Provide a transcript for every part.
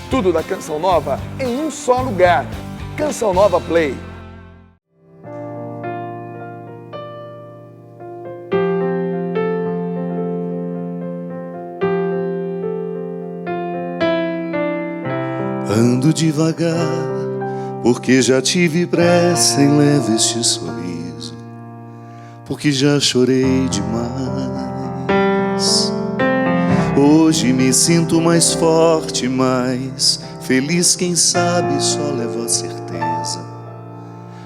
Tudo da Canção Nova em um só lugar. Canção Nova Play. Ando devagar, porque já tive pressa em leve este sorriso, porque já chorei demais. Hoje me sinto mais forte, mais feliz, quem sabe só levo a certeza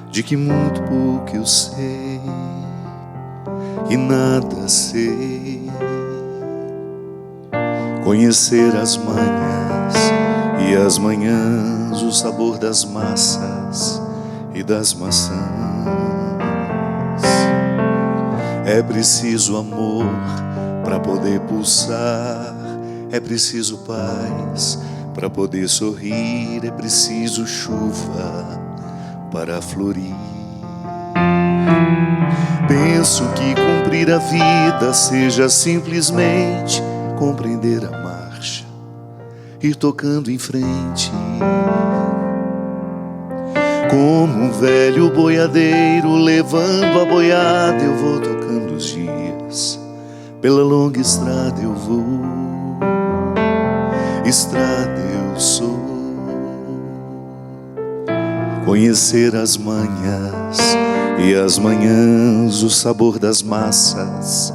de que muito pouco eu sei e nada sei. Conhecer as manhas e as manhãs, o sabor das massas e das maçãs. É preciso amor para poder pulsar, é preciso paz para poder sorrir, é preciso chuva para florir. Penso que cumprir a vida seja simplesmente compreender a marcha, ir tocando em frente. Como um velho boiadeiro levando a boiada, eu vou tocando os dias. Pela longa estrada eu vou, estrada eu sou. Conhecer as manhas e as manhãs, o sabor das massas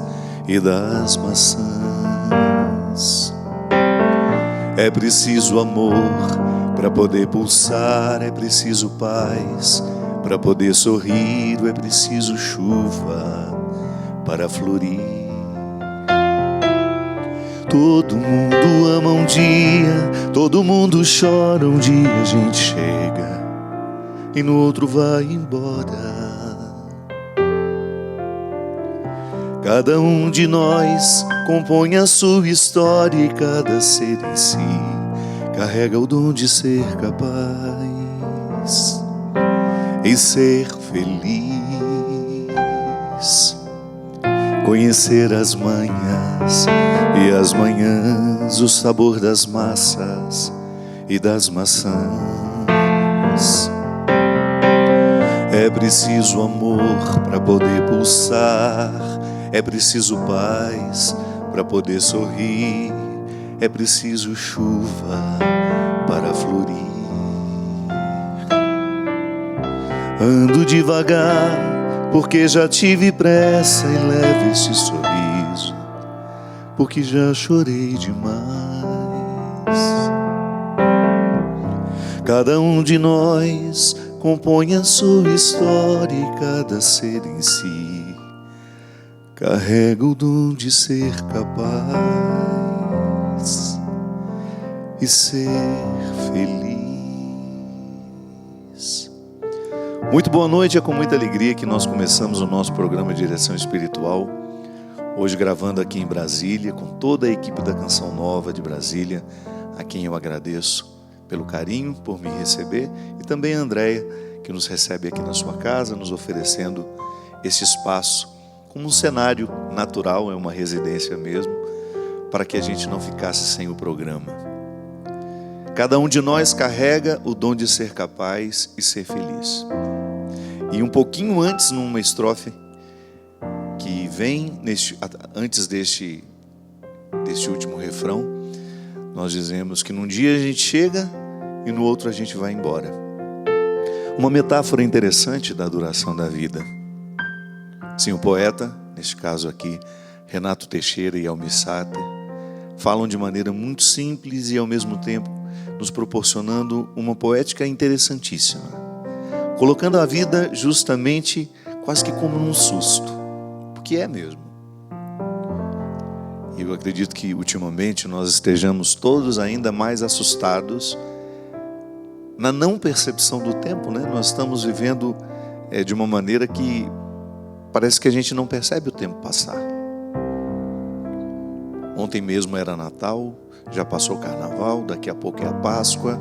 e das maçãs. É preciso amor para poder pulsar, é preciso paz para poder sorrir, é preciso chuva para florir. Todo mundo ama um dia, todo mundo chora um dia, a gente chega e no outro vai embora. Cada um de nós compõe a sua história e cada ser em si carrega o dom de ser capaz e ser feliz. Conhecer as manhas e as manhãs, o sabor das massas e das maçãs. É preciso amor para poder pulsar, é preciso paz para poder sorrir, é preciso chuva para florir. Ando devagar, porque já tive pressa e leve esse sorriso, porque já chorei demais. Cada um de nós compõe a sua história e cada ser em si carrega o dom de ser capaz e ser feliz. Muito boa noite, é com muita alegria que nós começamos o nosso programa Direção Espiritual. Hoje gravando aqui em Brasília, com toda a equipe da Canção Nova de Brasília, a quem eu agradeço pelo carinho, por me receber, e também a Andréia, que nos recebe aqui na sua casa, nos oferecendo esse espaço como um cenário natural, é uma residência mesmo, para que a gente não ficasse sem o programa. Cada um de nós carrega o dom de ser capaz e ser feliz. E um pouquinho antes, numa estrofe que vem antes deste último refrão, nós dizemos que num dia a gente chega e no outro a gente vai embora. Uma metáfora interessante da duração da vida. Sim, o poeta, neste caso aqui, Renato Teixeira e Almir Sater, falam de maneira muito simples e ao mesmo tempo nos proporcionando uma poética interessantíssima, colocando a vida justamente quase que como num susto, porque é mesmo. E eu acredito que ultimamente nós estejamos todos ainda mais assustados na não percepção do tempo, né? Nós estamos vivendo de uma maneira que parece que a gente não percebe o tempo passar. Ontem mesmo era Natal, já passou o Carnaval, daqui a pouco é a Páscoa,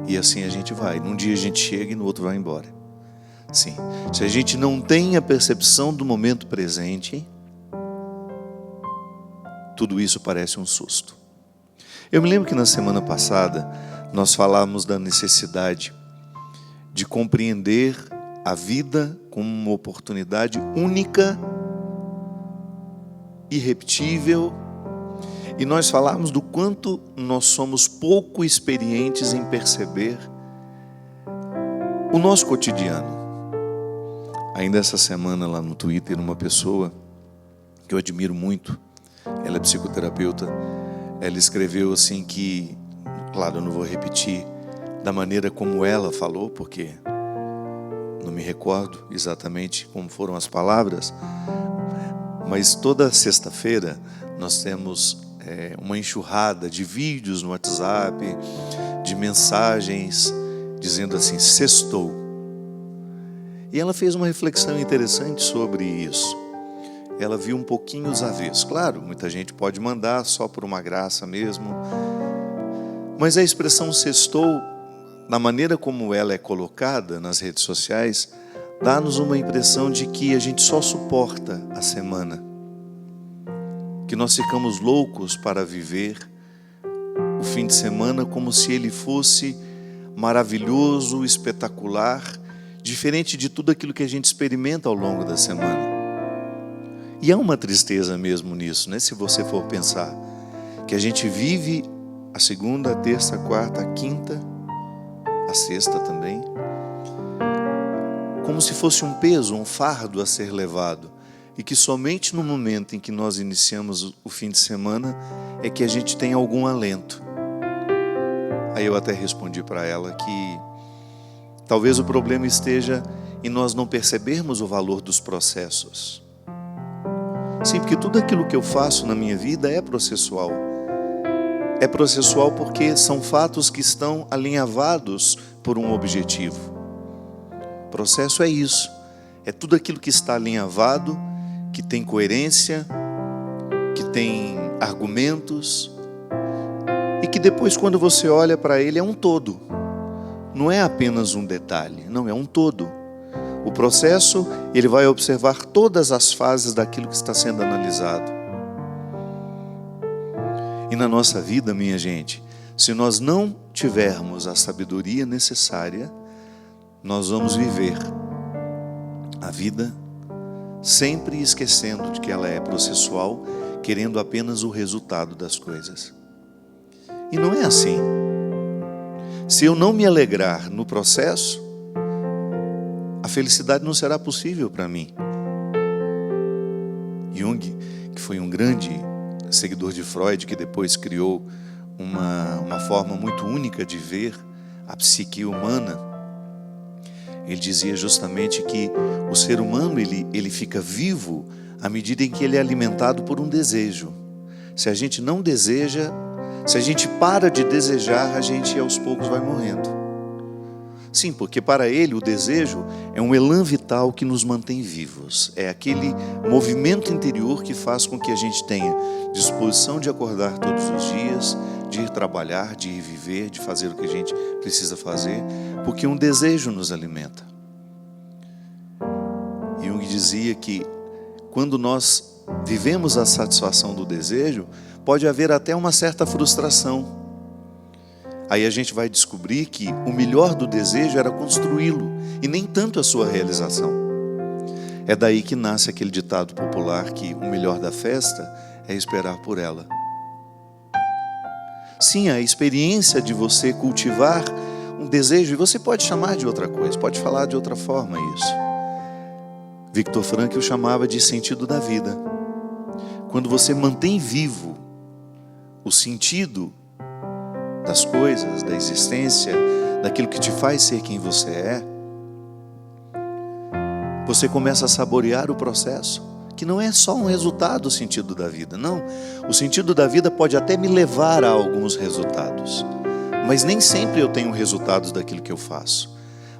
e assim a gente vai. Num dia a gente chega e no outro vai embora. Sim, se a gente não tem a percepção do momento presente, tudo isso parece um susto. Eu me lembro que na semana passada nós falamos da necessidade de compreender a vida como uma oportunidade única, irrepetível, e nós falamos do quanto nós somos pouco experientes em perceber o nosso cotidiano. Ainda essa semana lá no Twitter, uma pessoa que eu admiro muito, ela é psicoterapeuta, ela escreveu assim que, claro, eu não vou repetir da maneira como ela falou, porque não me recordo exatamente como foram as palavras, mas toda sexta-feira nós temos uma enxurrada de vídeos no WhatsApp, de mensagens dizendo assim, sextou. E ela fez uma reflexão interessante sobre isso. Ela viu um pouquinho os avessos. Claro, muita gente pode mandar só por uma graça mesmo, mas a expressão sextou, na maneira como ela é colocada nas redes sociais, dá-nos uma impressão de que a gente só suporta a semana, que nós ficamos loucos para viver o fim de semana como se ele fosse maravilhoso, espetacular, diferente de tudo aquilo que a gente experimenta ao longo da semana. E há uma tristeza mesmo nisso, né? Se você for pensar que a gente vive a segunda, a terça, a quarta, a quinta, a sexta também, como se fosse um peso, um fardo a ser levado, e que somente no momento em que nós iniciamos o fim de semana é que a gente tem algum alento. Aí eu até respondi para ela que talvez o problema esteja em nós não percebermos o valor dos processos. Sim, porque tudo aquilo que eu faço na minha vida é processual. É processual porque são fatos que estão alinhavados por um objetivo. Processo é isso. É tudo aquilo que está alinhavado, que tem coerência, que tem argumentos, e que depois, quando você olha para ele, é um todo. Não é apenas um detalhe, não, é um todo. O processo, ele vai observar todas as fases daquilo que está sendo analisado. E na nossa vida, minha gente, se nós não tivermos a sabedoria necessária, nós vamos viver a vida sempre esquecendo de que ela é processual, querendo apenas o resultado das coisas. E não é assim. Se eu não me alegrar no processo, a felicidade não será possível para mim. Jung, que foi um grande seguidor de Freud, que depois criou uma forma muito única de ver a psique humana, ele dizia justamente que o ser humano ele fica vivo à medida em que ele é alimentado por um desejo. Se a gente não deseja, se a gente para de desejar, a gente aos poucos vai morrendo. Sim, porque para ele o desejo é um elan vital que nos mantém vivos. É aquele movimento interior que faz com que a gente tenha disposição de acordar todos os dias, de ir trabalhar, de ir viver, de fazer o que a gente precisa fazer, porque um desejo nos alimenta. Jung dizia que quando nós vivemos a satisfação do desejo, pode haver até uma certa frustração. Aí a gente vai descobrir que o melhor do desejo era construí-lo, e nem tanto a sua realização. É daí que nasce aquele ditado popular que o melhor da festa é esperar por ela. Sim, a experiência de você cultivar um desejo, e você pode chamar de outra coisa, pode falar de outra forma isso. Viktor Frankl chamava de sentido da vida. Quando você mantém vivo o sentido das coisas, da existência, daquilo que te faz ser quem você é, você começa a saborear o processo, que não é só um resultado do sentido da vida, não. O sentido da vida pode até me levar a alguns resultados, mas nem sempre eu tenho resultados daquilo que eu faço.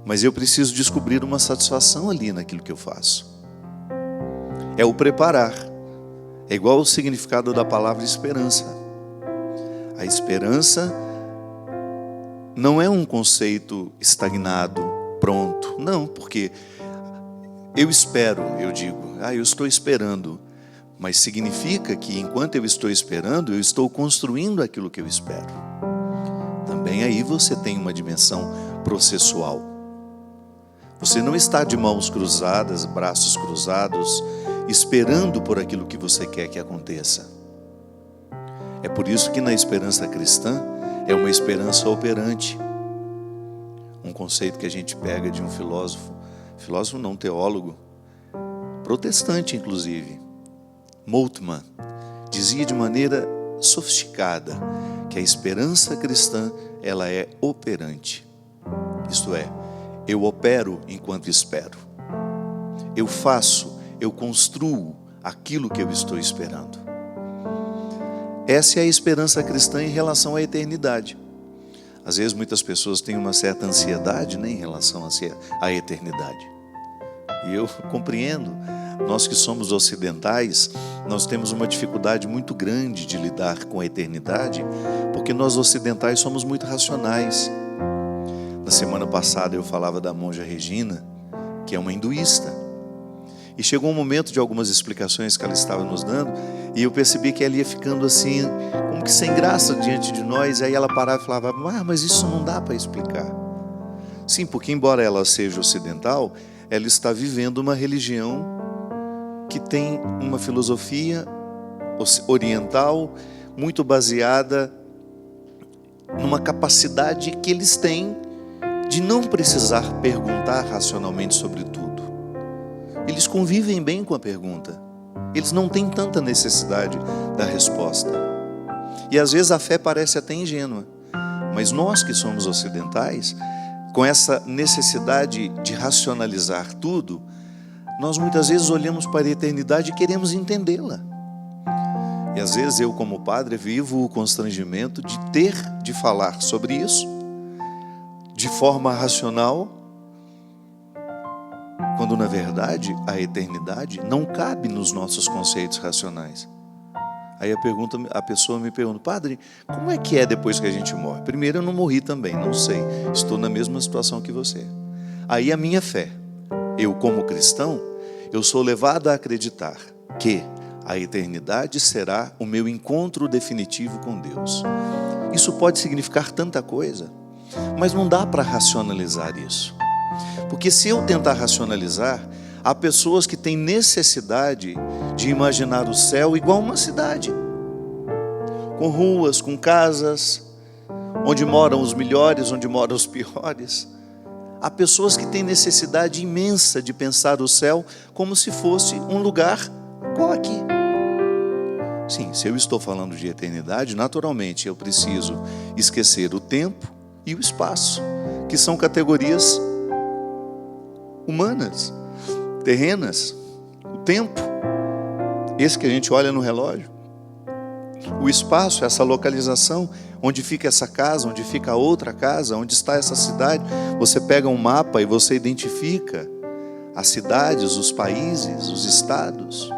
Mas eu preciso descobrir uma satisfação ali naquilo que eu faço. É o preparar. É igual o significado da palavra esperança. A esperança não é um conceito estagnado, pronto. Não, porque eu espero, eu digo, eu estou esperando. Mas significa que enquanto eu estou esperando, eu estou construindo aquilo que eu espero. Também também aí você tem uma dimensão processual. Você não está de mãos cruzadas, braços cruzados, esperando por aquilo que você quer que aconteça. É por isso que na esperança cristã é uma esperança operante. Um conceito que a gente pega de um filósofo não, teólogo, protestante inclusive, Moltmann, dizia de maneira sofisticada que a esperança cristã, ela é operante. Isto é, eu opero enquanto espero. Eu faço, eu construo aquilo que eu estou esperando. Essa é a esperança cristã em relação à eternidade. Às vezes muitas pessoas têm uma certa ansiedade, né, em relação à eternidade. E eu compreendo. Nós que somos ocidentais, nós temos uma dificuldade muito grande de lidar com a eternidade, porque nós ocidentais somos muito racionais. Na semana passada eu falava da monja Regina, que é uma hinduísta. E chegou um momento de algumas explicações que ela estava nos dando, e eu percebi que ela ia ficando assim, como que sem graça diante de nós. Aí ela parava e falava, mas isso não dá para explicar. Sim, porque embora ela seja ocidental, ela está vivendo uma religião que tem uma filosofia oriental muito baseada numa capacidade que eles têm de não precisar perguntar racionalmente sobre tudo. Eles convivem bem com a pergunta. Eles não têm tanta necessidade da resposta. E às vezes a fé parece até ingênua. Mas nós que somos ocidentais, com essa necessidade de racionalizar tudo, nós muitas vezes olhamos para a eternidade e queremos entendê-la. E às vezes eu, como padre, vivo o constrangimento de ter de falar sobre isso de forma racional, quando na verdade a eternidade não cabe nos nossos conceitos racionais. Aí a pessoa me pergunta, padre, como é que é depois que a gente morre? Primeiro, eu não morri também, não sei, estou na mesma situação que você. Aí a minha fé, eu como cristão, eu sou levado a acreditar que a eternidade será o meu encontro definitivo com Deus. Isso pode significar tanta coisa, mas não dá para racionalizar isso. Porque se eu tentar racionalizar, há pessoas que têm necessidade de imaginar o céu igual uma cidade, com ruas, com casas, onde moram os melhores, onde moram os piores. Há pessoas que têm necessidade imensa de pensar o céu como se fosse um lugar igual aqui. Sim, se eu estou falando de eternidade, naturalmente eu preciso esquecer o tempo e o espaço, que são categorias humanas, terrenas. O tempo, esse que a gente olha no relógio. O espaço, essa localização, onde fica essa casa, onde fica a outra casa, onde está essa cidade. Você pega um mapa e você identifica as cidades, os países, os estados.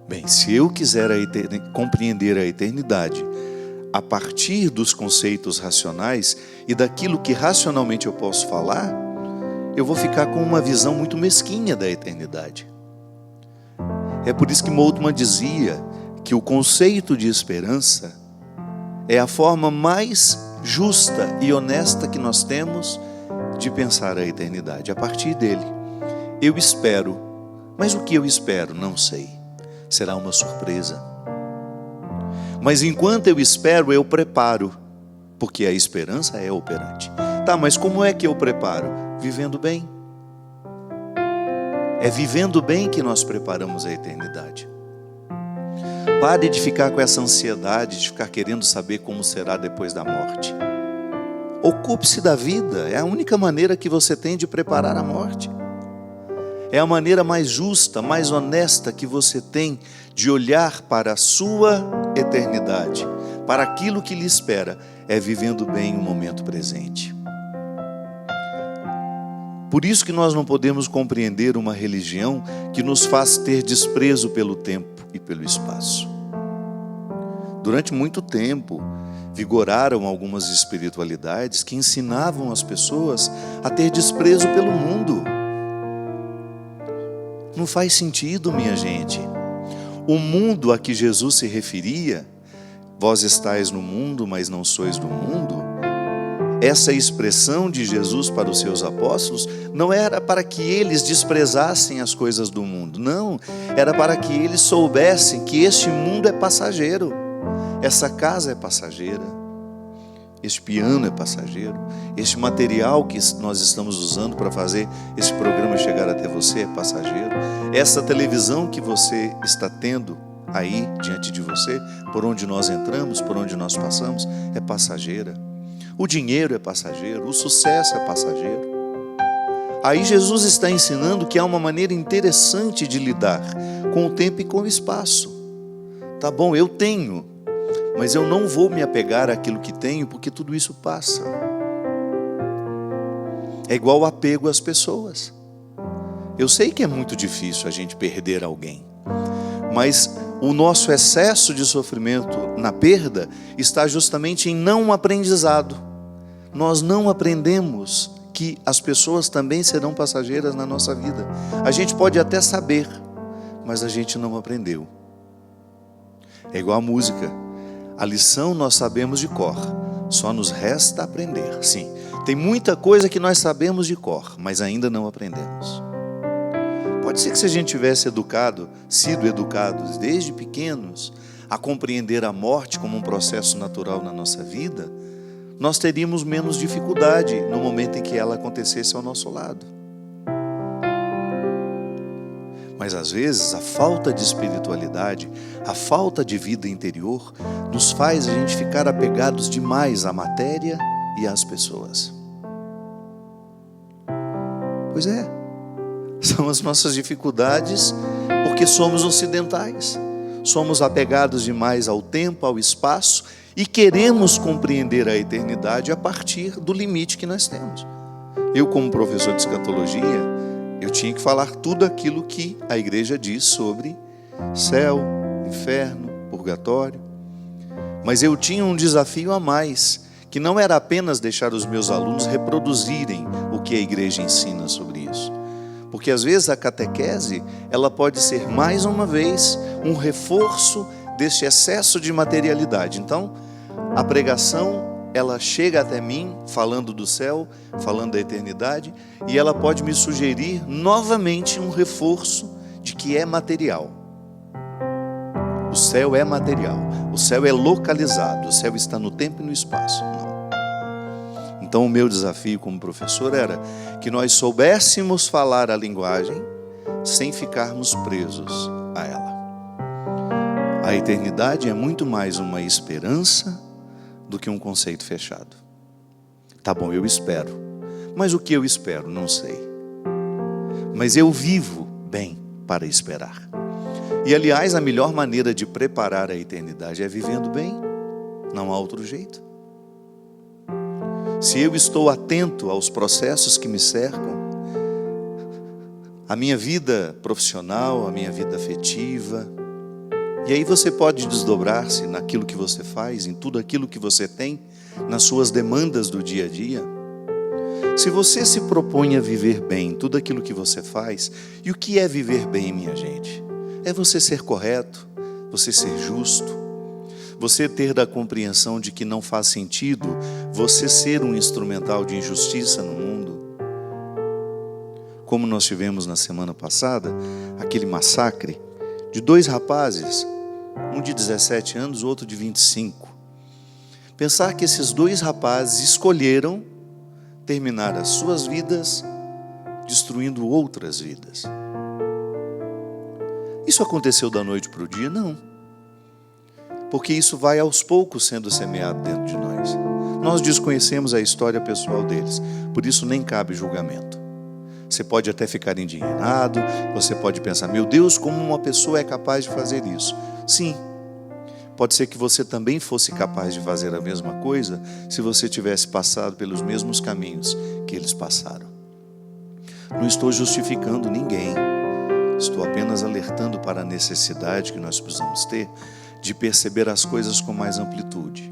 Bem, se eu quiser compreender a eternidade a partir dos conceitos racionais e daquilo que racionalmente eu posso falar, eu vou ficar com uma visão muito mesquinha da eternidade. É por isso que Moltmann dizia que o conceito de esperança é a forma mais justa e honesta que nós temos de pensar a eternidade. A partir dele, eu espero, mas o que eu espero? Não sei. Será uma surpresa. Mas enquanto eu espero, eu preparo, porque a esperança é operante. Tá, mas como é que eu preparo? Vivendo bem. É vivendo bem que nós preparamos a eternidade. Pare de ficar com essa ansiedade, de ficar querendo saber como será depois da morte. Ocupe-se da vida, é a única maneira que você tem de preparar a morte. É a maneira mais justa, mais honesta que você tem de olhar para a sua eternidade, para aquilo que lhe espera, é vivendo bem o momento presente. Por isso que nós não podemos compreender uma religião que nos faz ter desprezo pelo tempo e pelo espaço. Durante muito tempo, vigoraram algumas espiritualidades que ensinavam as pessoas a ter desprezo pelo mundo. Não faz sentido, minha gente. O mundo a que Jesus se referia, vós estáis no mundo, mas não sois do mundo, essa expressão de Jesus para os seus apóstolos não era para que eles desprezassem as coisas do mundo, não, era para que eles soubessem que este mundo é passageiro, essa casa é passageira, este piano é passageiro, este material que nós estamos usando para fazer esse programa chegar até você é passageiro, essa televisão que você está tendo aí diante de você, por onde nós entramos, por onde nós passamos, é passageira. O dinheiro é passageiro, o sucesso é passageiro. Aí Jesus está ensinando que há uma maneira interessante de lidar com o tempo e com o espaço. Tá bom, eu tenho, mas eu não vou me apegar àquilo que tenho, porque tudo isso passa. É igual o apego às pessoas. Eu sei que é muito difícil a gente perder alguém, mas o nosso excesso de sofrimento na perda está justamente em não aprendizado. Nós não aprendemos que as pessoas também serão passageiras na nossa vida. A gente pode até saber, mas a gente não aprendeu. É igual a música. A lição nós sabemos de cor, só nos resta aprender. Sim, tem muita coisa que nós sabemos de cor, mas ainda não aprendemos. Pode ser que se a gente tivesse sido educados desde pequenos a compreender a morte como um processo natural na nossa vida, nós teríamos menos dificuldade no momento em que ela acontecesse ao nosso lado. Mas às vezes a falta de espiritualidade, a falta de vida interior, nos faz a gente ficar apegados demais à matéria e às pessoas. Pois é, são as nossas dificuldades porque somos ocidentais. Somos apegados demais ao tempo, ao espaço e queremos compreender a eternidade a partir do limite que nós temos. Eu, como professor de escatologia, eu tinha que falar tudo aquilo que a igreja diz sobre céu, inferno, purgatório. Mas eu tinha um desafio a mais, que não era apenas deixar os meus alunos reproduzirem o que a igreja ensina sobre isso. Porque às vezes a catequese, ela pode ser mais uma vez um reforço deste excesso de materialidade. Então, a pregação, ela chega até mim falando do céu, falando da eternidade, e ela pode me sugerir novamente um reforço de que é material. O céu é material, o céu é localizado, o céu está no tempo e no espaço. Não. Então o meu desafio como professor era que nós soubéssemos falar a linguagem sem ficarmos presos a ela. A eternidade é muito mais uma esperança do que um conceito fechado. Tá bom, eu espero. Mas o que eu espero? Não sei. Mas eu vivo bem para esperar. E aliás, a melhor maneira de preparar a eternidade é vivendo bem. Não há outro jeito. Se eu estou atento aos processos que me cercam, a minha vida profissional, a minha vida afetiva, e aí você pode desdobrar-se naquilo que você faz, em tudo aquilo que você tem, nas suas demandas do dia a dia. Se você se propõe a viver bem tudo aquilo que você faz, e o que é viver bem, minha gente? É você ser correto, você ser justo, você ter da compreensão de que não faz sentido você ser um instrumental de injustiça no mundo. Como nós tivemos na semana passada, aquele massacre de 2 rapazes, um de 17 anos, o outro de 25. Pensar que esses 2 rapazes escolheram terminar as suas vidas destruindo outras vidas. Isso aconteceu da noite para o dia? Não. Porque isso vai aos poucos sendo semeado dentro de nós. Nós desconhecemos a história pessoal deles, por isso nem cabe julgamento. Você pode até ficar indignado, você pode pensar, meu Deus, como uma pessoa é capaz de fazer isso? Sim, pode ser que você também fosse capaz de fazer a mesma coisa se você tivesse passado pelos mesmos caminhos que eles passaram. Não estou justificando ninguém, estou apenas alertando para a necessidade que nós precisamos ter de perceber as coisas com mais amplitude.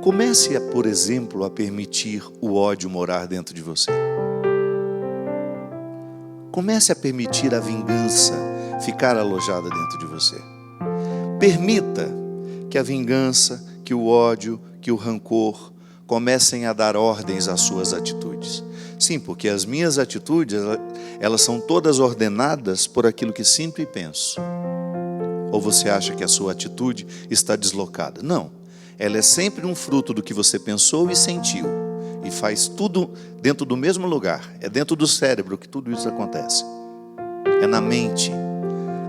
Comece, por exemplo, a permitir o ódio morar dentro de você. Comece a permitir a vingança ficar alojada dentro de você. Permita que a vingança, que o ódio, que o rancor comecem a dar ordens às suas atitudes. Sim, porque as minhas atitudes, elas são todas ordenadas por aquilo que sinto e penso. Ou você acha que a sua atitude está deslocada? Não, ela é sempre um fruto do que você pensou e sentiu. E faz tudo dentro do mesmo lugar. É dentro do cérebro que tudo isso acontece. É na mente.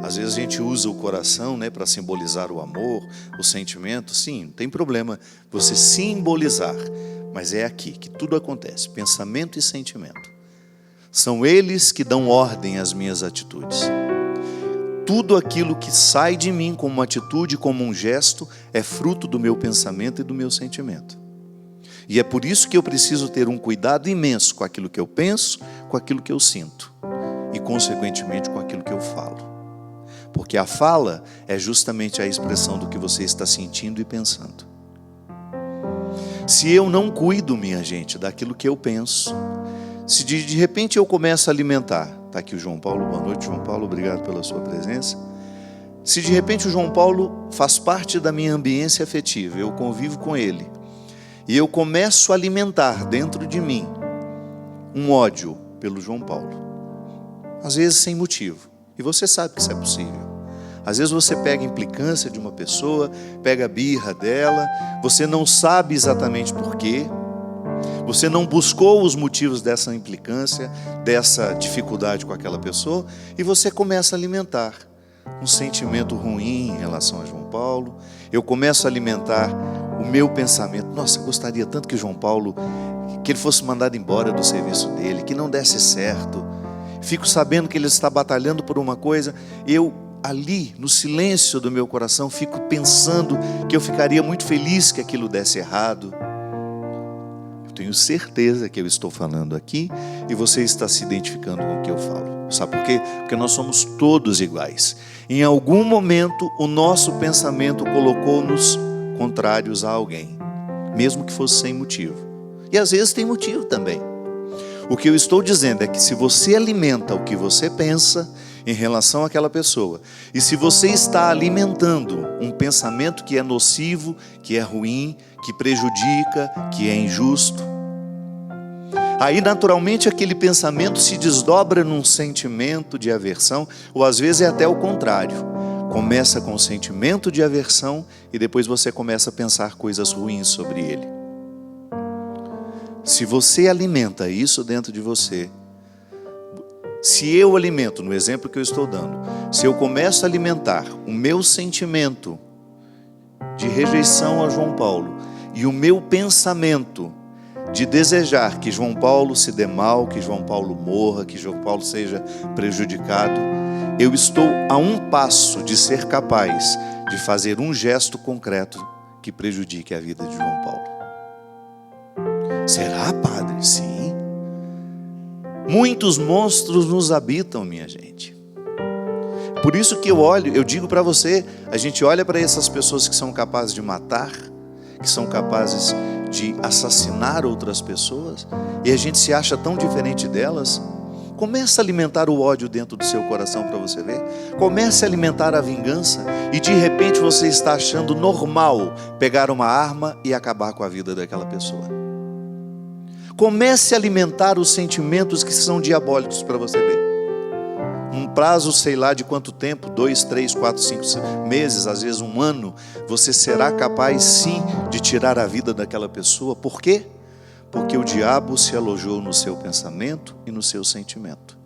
Às vezes a gente usa o coração, né, para simbolizar o amor, o sentimento. Sim, não tem problema você simbolizar. Mas é aqui que tudo acontece. Pensamento e sentimento. São eles que dão ordem às minhas atitudes. Tudo aquilo que sai de mim como uma atitude, como um gesto, é fruto do meu pensamento e do meu sentimento. E é por isso que eu preciso ter um cuidado imenso com aquilo que eu penso, com aquilo que eu sinto. E, consequentemente, com aquilo que eu falo. Porque a fala é justamente a expressão do que você está sentindo e pensando. Se eu não cuido, minha gente, daquilo que eu penso, se de repente eu começo a alimentar, está aqui o João Paulo, boa noite João Paulo, obrigado pela sua presença. Se de repente o João Paulo faz parte da minha ambiência afetiva, eu convivo com ele, e eu começo a alimentar dentro de mim um ódio pelo João Paulo, às vezes sem motivo. E você sabe que isso é possível. Às vezes você pega a implicância de uma pessoa, pega a birra dela, você não sabe exatamente porquê, você não buscou os motivos dessa implicância, dessa dificuldade com aquela pessoa, e você começa a alimentar um sentimento ruim em relação a João Paulo. Eu começo a alimentar o meu pensamento. Nossa, eu gostaria tanto que João Paulo, que ele fosse mandado embora do serviço dele, que não desse certo. Fico sabendo que ele está batalhando por uma coisa, eu ali, no silêncio do meu coração, fico pensando que eu ficaria muito feliz que aquilo desse errado. Eu tenho certeza que eu estou falando aqui e você está se identificando com o que eu falo. Sabe por quê? Porque nós somos todos iguais. Em algum momento, o nosso pensamento colocou-nos contrários a alguém, mesmo que fosse sem motivo. E às vezes tem motivo também. O que eu estou dizendo é que se você alimenta o que você pensa em relação àquela pessoa, e se você está alimentando um pensamento que é nocivo, que é ruim, que prejudica, que é injusto, aí naturalmente aquele pensamento se desdobra num sentimento de aversão, ou às vezes é até o contrário. Começa com o sentimento de aversão e depois você começa a pensar coisas ruins sobre ele. Se você alimenta isso dentro de você, se eu alimento, no exemplo que eu estou dando, se eu começo a alimentar o meu sentimento de rejeição a João Paulo e o meu pensamento de desejar que João Paulo se dê mal, que João Paulo morra, que João Paulo seja prejudicado, eu estou a um passo de ser capaz de fazer um gesto concreto que prejudique a vida de João Paulo. Será, padre? Sim. Muitos monstros nos habitam, minha gente. Por isso que eu digo para você, a gente olha para essas pessoas que são capazes de matar, que são capazes de assassinar outras pessoas, e a gente se acha tão diferente delas. Começa a alimentar o ódio dentro do seu coração para você ver. Comece a alimentar a vingança, e de repente você está achando normal pegar uma arma e acabar com a vida daquela pessoa. Comece a alimentar os sentimentos que são diabólicos para você ver. Um prazo, sei lá de quanto tempo, 2, 3, 4, 5 meses, às vezes um ano, você será capaz sim de tirar a vida daquela pessoa. Por quê? Porque o diabo se alojou no seu pensamento e no seu sentimento.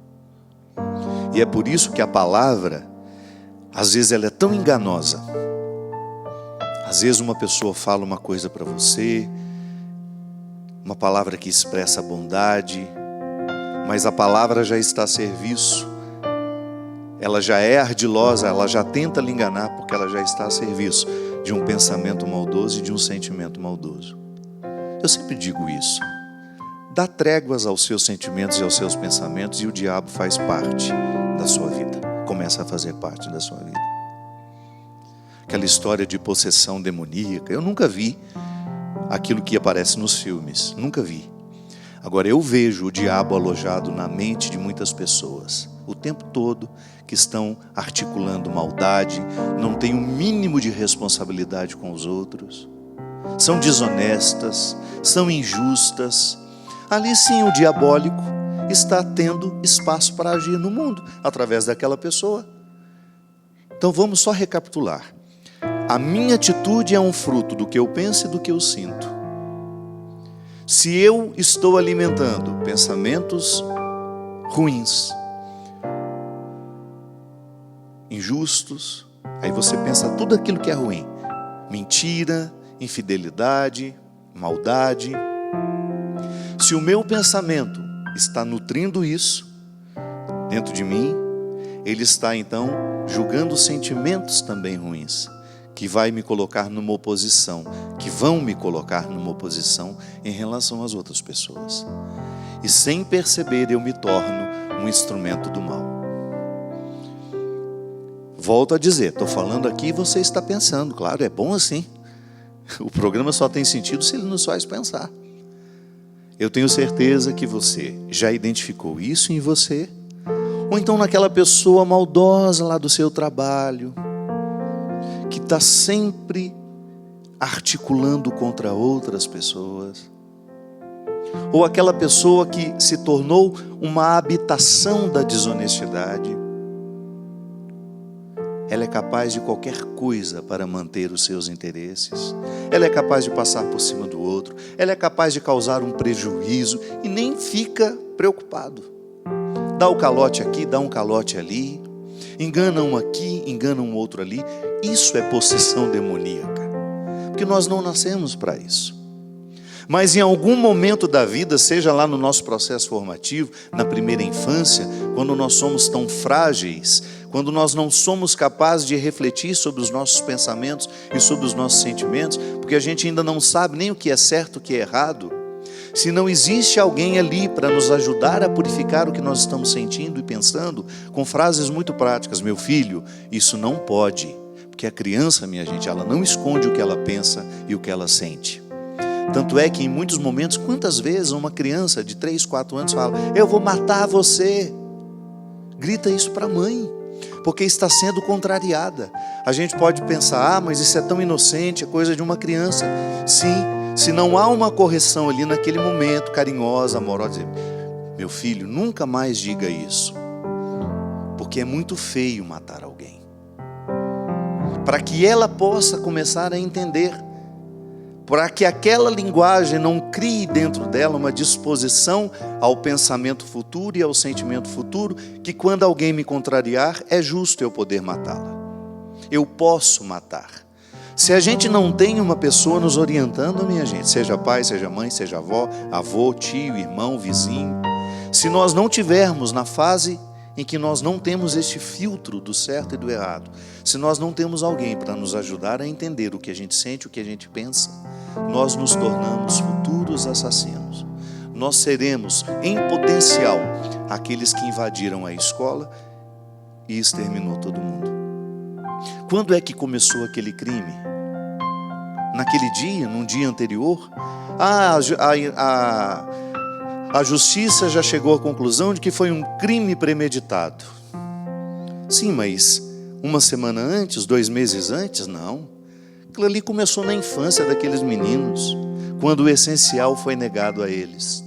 E é por isso que a palavra, às vezes ela é tão enganosa. Às vezes uma pessoa fala uma coisa para você, uma palavra que expressa bondade, mas a palavra já está a serviço, ela já é ardilosa, ela já tenta lhe enganar, porque ela já está a serviço de um pensamento maldoso e de um sentimento maldoso. Eu sempre digo isso: dá tréguas aos seus sentimentos e aos seus pensamentos, e o diabo faz parte da sua vida, começa a fazer parte da sua vida. Aquela história de possessão demoníaca, eu nunca vi aquilo que aparece nos filmes, nunca vi. Agora eu vejo o diabo alojado na mente de muitas pessoas, o tempo todo, que estão articulando maldade, não têm o mínimo de responsabilidade com os outros. são desonestas, são injustas, ali sim o diabólico está tendo espaço para agir no mundo, através daquela pessoa. Então vamos só recapitular. A minha atitude é um fruto do que eu penso e do que eu sinto. Se eu estou alimentando pensamentos ruins, injustos, aí você pensa tudo aquilo que é ruim. Mentira, infidelidade, maldade. Se o meu pensamento está nutrindo isso dentro de mim, ele está então julgando sentimentos também ruins, que vai me colocar numa oposição, que vão me colocar numa oposição em relação às outras pessoas. E sem perceber eu me torno um instrumento do mal. Volto a dizer, estou falando aqui e você está pensando, claro, é bom assim. O programa só tem sentido se ele nos faz pensar. Eu tenho certeza que você já identificou isso em você, ou então naquela pessoa maldosa lá do seu trabalho, que está sempre articulando contra outras pessoas, ou aquela pessoa que se tornou uma habitação da desonestidade. Ela é capaz de qualquer coisa para manter os seus interesses. Ela é capaz de passar por cima do outro. Ela é capaz de causar um prejuízo e nem fica preocupado. Dá o calote aqui, dá um calote ali. Engana um aqui, engana um outro ali. Isso é possessão demoníaca. Porque nós não nascemos para isso. Mas em algum momento da vida, seja lá no nosso processo formativo, na primeira infância, quando nós somos tão frágeis, quando nós não somos capazes de refletir sobre os nossos pensamentos e sobre os nossos sentimentos, porque a gente ainda não sabe nem o que é certo, o que é errado, se não existe alguém ali para nos ajudar a purificar o que nós estamos sentindo e pensando, com frases muito práticas: meu filho, isso não pode, porque a criança, minha gente, ela não esconde o que ela pensa e o que ela sente. Tanto é que em muitos momentos, quantas vezes uma criança de 3, 4 anos fala: eu vou matar você. Grita isso para a mãe, porque está sendo contrariada. A gente pode pensar: mas isso é tão inocente, é coisa de uma criança. Sim, se não há uma correção ali naquele momento, carinhosa, amorosa, meu filho, nunca mais diga isso, porque é muito feio matar alguém. Para que ela possa começar a entender, para que aquela linguagem não crie dentro dela uma disposição ao pensamento futuro e ao sentimento futuro, que quando alguém me contrariar, é justo eu poder matá-la. Eu posso matar. Se a gente não tem uma pessoa nos orientando, minha gente, seja pai, seja mãe, seja avó, avô, tio, irmão, vizinho, se nós não tivermos na fase em que nós não temos este filtro do certo e do errado, se nós não temos alguém para nos ajudar a entender o que a gente sente, o que a gente pensa, nós nos tornamos futuros assassinos. Nós seremos, em potencial, aqueles que invadiram a escola e exterminou todo mundo. Quando é que começou aquele crime? Naquele dia, num dia anterior? A justiça já chegou à conclusão de que foi um crime premeditado. Sim, mas uma semana antes, 2 meses antes, não. Aquilo ali começou na infância daqueles meninos, quando o essencial foi negado a eles.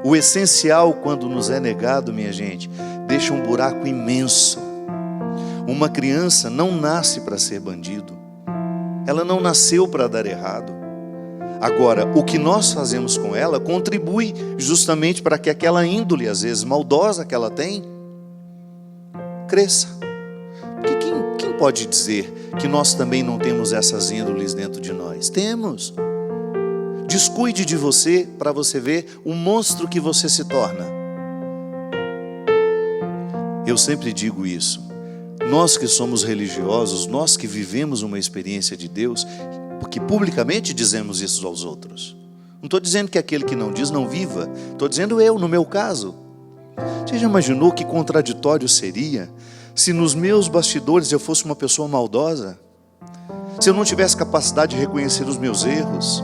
O essencial, quando nos é negado, minha gente, deixa um buraco imenso. Uma criança não nasce para ser bandido. Ela não nasceu para dar errado. Agora, o que nós fazemos com ela contribui justamente para que aquela índole, às vezes maldosa que ela tem, cresça. Porque quem pode dizer que nós também não temos essas índoles dentro de nós? Temos. Descuide de você para você ver o monstro que você se torna. Eu sempre digo isso. Nós que somos religiosos, nós que vivemos uma experiência de Deus, porque publicamente dizemos isso aos outros. Não estou dizendo que aquele que não diz não viva. Estou dizendo eu, no meu caso. Você já imaginou que contraditório seria se nos meus bastidores eu fosse uma pessoa maldosa? Se eu não tivesse capacidade de reconhecer os meus erros?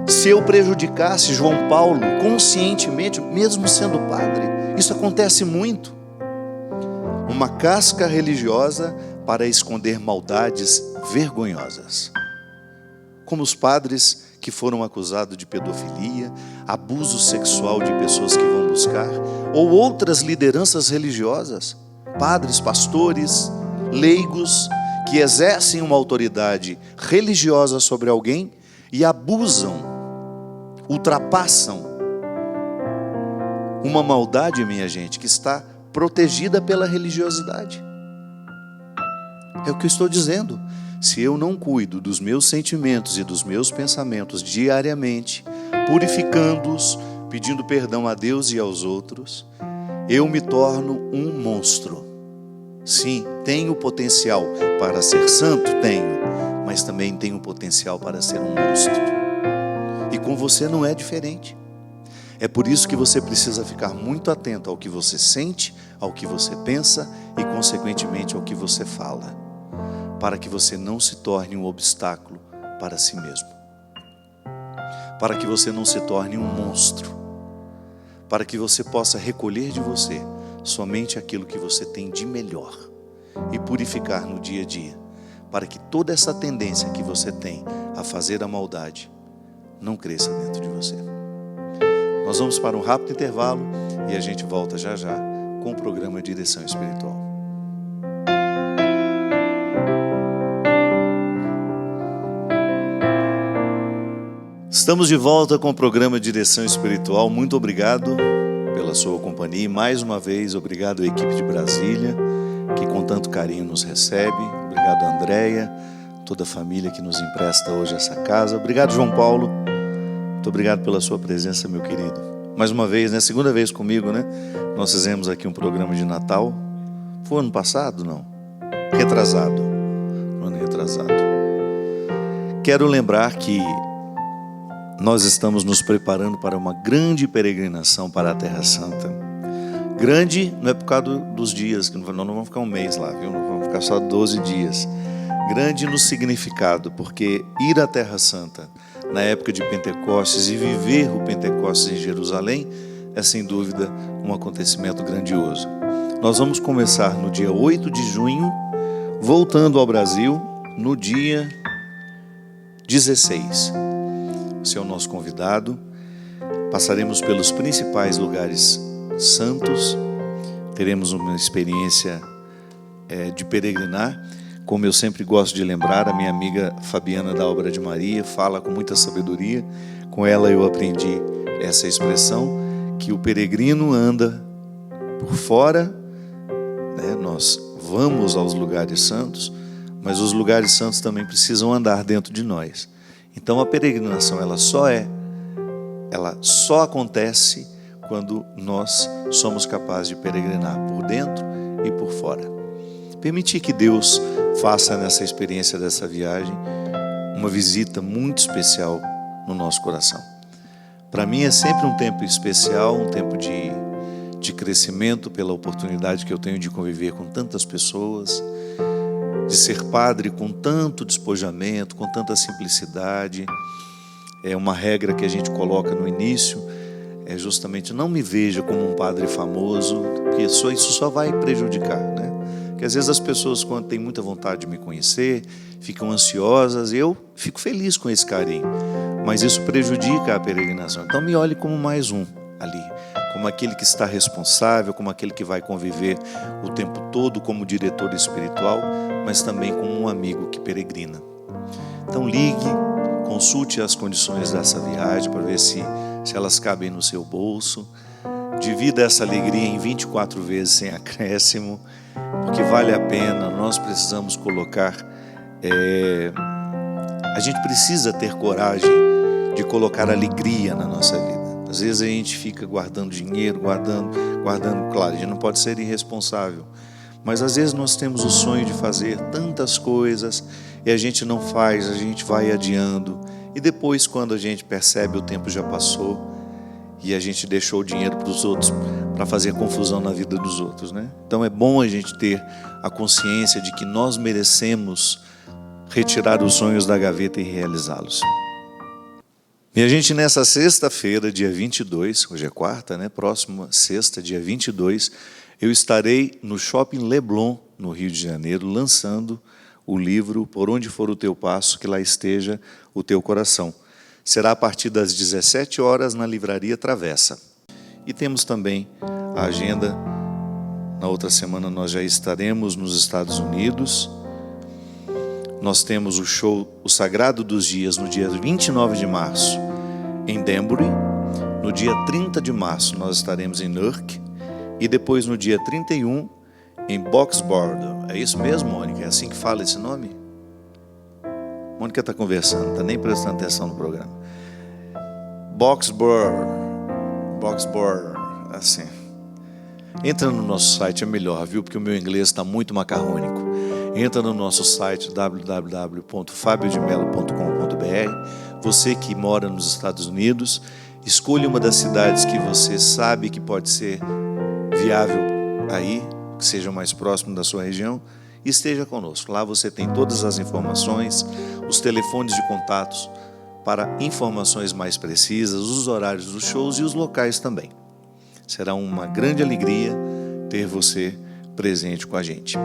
Se eu prejudicasse João Paulo conscientemente, mesmo sendo padre? Isso acontece muito. Uma casca religiosa para esconder maldades vergonhosas. Como os padres que foram acusados de pedofilia, abuso sexual de pessoas que vão buscar, ou outras lideranças religiosas, padres, pastores, leigos, que exercem uma autoridade religiosa sobre alguém e abusam, ultrapassam uma maldade, minha gente, que está protegida pela religiosidade. É o que eu estou dizendo. Se eu não cuido dos meus sentimentos e dos meus pensamentos diariamente, purificando-os, pedindo perdão a Deus e aos outros, eu me torno um monstro. Sim, tenho potencial para ser santo? Tenho, mas também tenho potencial para ser um monstro. E com você não é diferente. É por isso que você precisa ficar muito atento ao que você sente, ao que você pensa e, consequentemente, ao que você fala, para que você não se torne um obstáculo para si mesmo, para que você não se torne um monstro, para que você possa recolher de você somente aquilo que você tem de melhor e purificar no dia a dia, para que toda essa tendência que você tem a fazer a maldade não cresça dentro de você. Nós vamos para um rápido intervalo e a gente volta já já com o programa Direção Espiritual. Estamos de volta com o programa Direção Espiritual. Muito obrigado pela sua companhia e mais uma vez obrigado à equipe de Brasília que com tanto carinho nos recebe. Obrigado a Andréia, toda a família que nos empresta hoje essa casa. Obrigado, João Paulo. Muito obrigado pela sua presença, meu querido. Mais uma vez, né? Segunda vez comigo, né? Nós fizemos aqui um programa de Natal. Foi ano passado? Não. Retrasado. No ano retrasado. Quero lembrar que nós estamos nos preparando para uma grande peregrinação para a Terra Santa. Grande não é por causa dos dias, que nós não vamos ficar um mês lá, viu? Não vamos ficar só 12 dias. Grande no significado, porque ir à Terra Santa na época de Pentecostes e viver o Pentecostes em Jerusalém é sem dúvida um acontecimento grandioso. Nós vamos começar no dia 8 de junho, voltando ao Brasil no dia 16. Você é o nosso convidado. Passaremos pelos principais lugares santos. Teremos uma experiência de peregrinar. Como eu sempre gosto de lembrar, a minha amiga Fabiana da Obra de Maria fala com muita sabedoria. Com ela eu aprendi essa expressão, que o peregrino anda por fora, né? Nós vamos aos lugares santos, mas os lugares santos também precisam andar dentro de nós. Então a peregrinação ela só acontece quando nós somos capazes de peregrinar por dentro e por fora. Permitir que Deus faça nessa experiência dessa viagem uma visita muito especial no nosso coração. Para mim é sempre um tempo especial, um tempo de crescimento pela oportunidade que eu tenho de conviver com tantas pessoas, de ser padre com tanto despojamento, com tanta simplicidade. É uma regra que a gente coloca no início, é justamente não me veja como um padre famoso, porque isso só vai prejudicar, né? Porque às vezes as pessoas, quando têm muita vontade de me conhecer, ficam ansiosas, e eu fico feliz com esse carinho, mas isso prejudica a peregrinação. Então me olhe como mais um ali, como aquele que está responsável, como aquele que vai conviver o tempo todo como diretor espiritual, mas também como um amigo que peregrina. Então ligue, consulte as condições dessa viagem para ver se elas cabem no seu bolso. Divida essa alegria em 24 vezes sem acréscimo, porque vale a pena. Nós precisamos colocar, a gente precisa ter coragem de colocar alegria na nossa vida. Às vezes a gente fica guardando dinheiro, guardando, claro, a gente não pode ser irresponsável, mas às vezes nós temos o sonho de fazer tantas coisas e a gente não faz, a gente vai adiando, e depois quando a gente percebe o tempo já passou e a gente deixou o dinheiro para os outros, para fazer confusão na vida dos outros, né? Então é bom a gente ter a consciência de que nós merecemos retirar os sonhos da gaveta e realizá-los. E a gente nessa sexta-feira, dia 22, hoje é quarta, né? Próxima sexta, dia 22, eu estarei no Shopping Leblon, no Rio de Janeiro, lançando o livro Por Onde For o Teu Passo, que lá esteja o teu coração. Será a partir das 17 horas na Livraria Travessa. E temos também a agenda. Na outra semana nós já estaremos nos Estados Unidos. Nós temos o show O Sagrado dos Dias no dia 29 de março em Danbury. No dia 30 de março nós estaremos em Newark. E depois no dia 31 em Boxboard. É isso mesmo, Mônica? É assim que fala esse nome? Mônica está conversando, não está nem prestando atenção no programa. Boxboard, assim. Entra no nosso site, é melhor, viu? Porque o meu inglês está muito macarrônico. Entra no nosso site www.fabiodemelo.com.br. Você que mora nos Estados Unidos, escolha uma das cidades que você sabe que pode ser viável aí, que seja mais próximo da sua região, e esteja conosco. Lá você tem todas as informações, os telefones de contatos para informações mais precisas, os horários dos shows e os locais também. Será uma grande alegria ter você presente com a gente.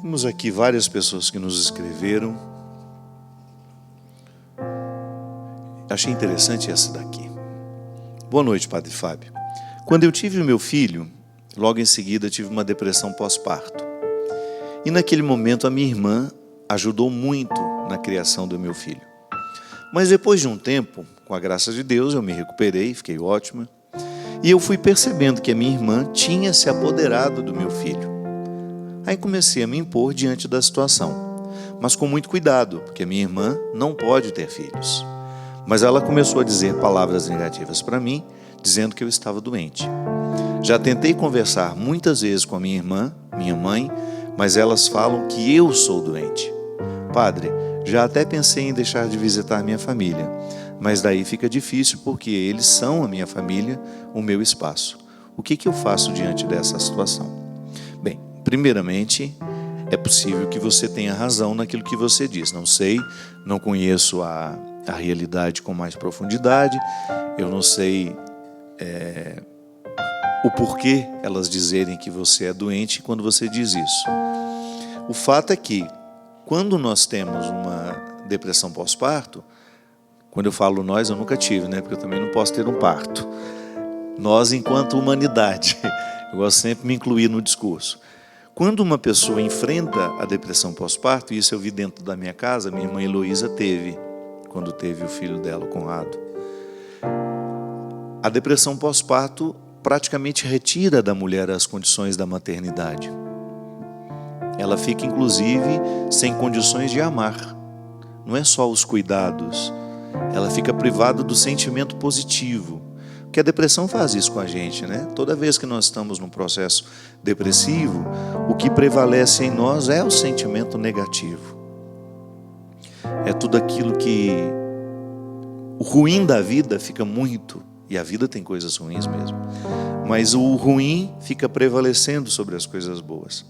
Temos aqui várias pessoas que nos escreveram. Achei interessante essa daqui. Boa noite, Padre Fábio. Quando eu tive o meu filho, logo em seguida tive uma depressão pós-parto. E naquele momento a minha irmã ajudou muito na criação do meu filho. Mas depois de um tempo, com a graça de Deus, eu me recuperei, fiquei ótima. E eu fui percebendo que a minha irmã tinha se apoderado do meu filho. Aí comecei a me impor diante da situação, mas com muito cuidado, porque a minha irmã não pode ter filhos. Mas ela começou a dizer palavras negativas para mim, dizendo que eu estava doente. Já tentei conversar muitas vezes com a minha irmã, minha mãe, mas elas falam que eu sou doente. Padre, já até pensei em deixar de visitar minha família, mas daí fica difícil porque eles são a minha família, o meu espaço. O que eu faço diante dessa situação? Bem, primeiramente, é possível que você tenha razão naquilo que você diz. Não sei, não conheço a realidade com mais profundidade, eu não sei o porquê elas dizerem que você é doente quando você diz isso. O fato é que, quando nós temos uma depressão pós-parto, quando eu falo nós, eu nunca tive, né? Porque eu também não posso ter um parto. Nós, enquanto humanidade, eu gosto sempre de me incluir no discurso. Quando uma pessoa enfrenta a depressão pós-parto, e isso eu vi dentro da minha casa, minha irmã Heloísa teve, quando teve o filho dela, o Conrado. A depressão pós-parto praticamente retira da mulher as condições da maternidade. Ela fica, inclusive, sem condições de amar. Não é só os cuidados. Ela fica privada do sentimento positivo. Porque a depressão faz isso com a gente, né? Toda vez que nós estamos num processo depressivo, o que prevalece em nós é o sentimento negativo. É tudo aquilo que... O ruim da vida fica muito... E a vida tem coisas ruins mesmo. Mas o ruim fica prevalecendo sobre as coisas boas.